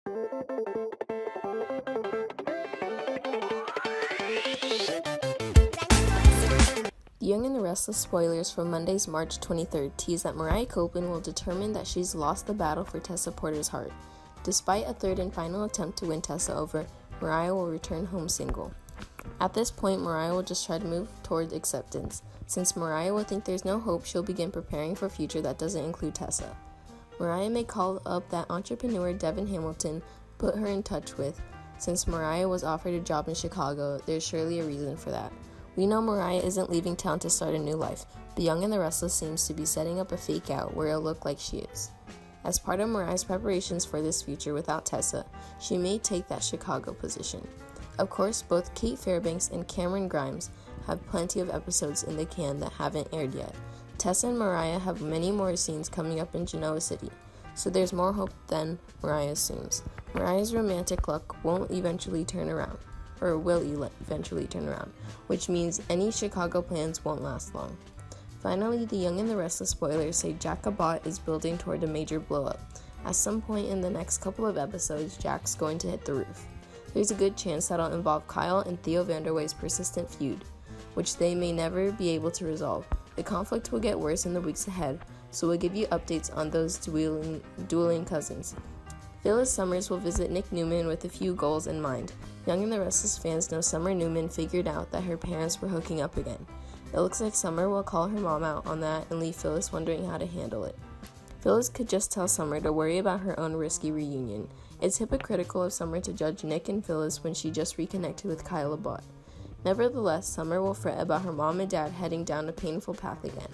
The Young and the Restless spoilers from Monday's March 23rd tease that Mariah Copeland will determine that she's lost the battle for Tessa Porter's heart. Despite a third and final attempt to win Tessa over, Mariah will return home single. At this point, Mariah will just try to move toward acceptance. Since Mariah will think there's no hope, she'll begin preparing for a future that doesn't include Tessa. Mariah may call up that entrepreneur Devin Hamilton put her in touch with. Since Mariah was offered a job in Chicago, there's surely a reason for that. We know Mariah isn't leaving town to start a new life, but Young and the Restless seems to be setting up a fake out where it'll look like she is. As part of Mariah's preparations for this future without Tessa, she may take that Chicago position. Of course, both Kate Fairbanks and Cameron Grimes have plenty of episodes in the can that haven't aired yet. Tessa and Mariah have many more scenes coming up in Genoa City, so there's more hope than Mariah assumes. Mariah's romantic luck will eventually turn around, which means any Chicago plans won't last long. Finally, the Young and the Restless spoilers say Jack Abbott is building toward a major blow-up. At some point in the next couple of episodes, Jack's going to hit the roof. There's a good chance that'll involve Kyle and Theo Vanderway's persistent feud, which they may never be able to resolve. The conflict will get worse in the weeks ahead, so we'll give you updates on those dueling cousins. Phyllis Summers will visit Nick Newman with a few goals in mind. Young and the Restless fans know Summer Newman figured out that her parents were hooking up again. It looks like Summer will call her mom out on that and leave Phyllis wondering how to handle it. Phyllis could just tell Summer to worry about her own risky reunion. It's hypocritical of Summer to judge Nick and Phyllis when she just reconnected with Kyle Abbott. Nevertheless, Summer will fret about her mom and dad heading down a painful path again.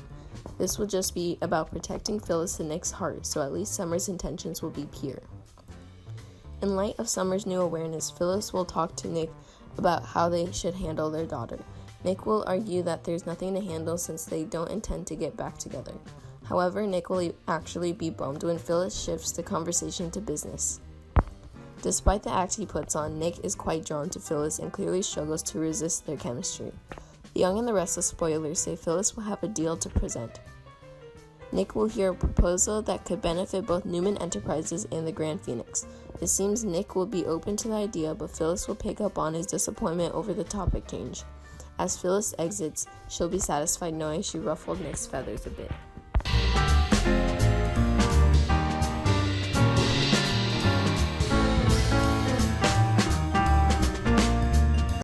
This will just be about protecting Phyllis and Nick's heart, so at least Summer's intentions will be pure. In light of Summer's new awareness, Phyllis will talk to Nick about how they should handle their daughter. Nick will argue that there's nothing to handle since they don't intend to get back together. However, Nick will actually be bummed when Phyllis shifts the conversation to business. Despite the act he puts on, Nick is quite drawn to Phyllis and clearly struggles to resist their chemistry. The Young and the Restless spoilers say Phyllis will have a deal to present. Nick will hear a proposal that could benefit both Newman Enterprises and the Grand Phoenix. It seems Nick will be open to the idea, but Phyllis will pick up on his disappointment over the topic change. As Phyllis exits, she'll be satisfied knowing she ruffled Nick's feathers a bit.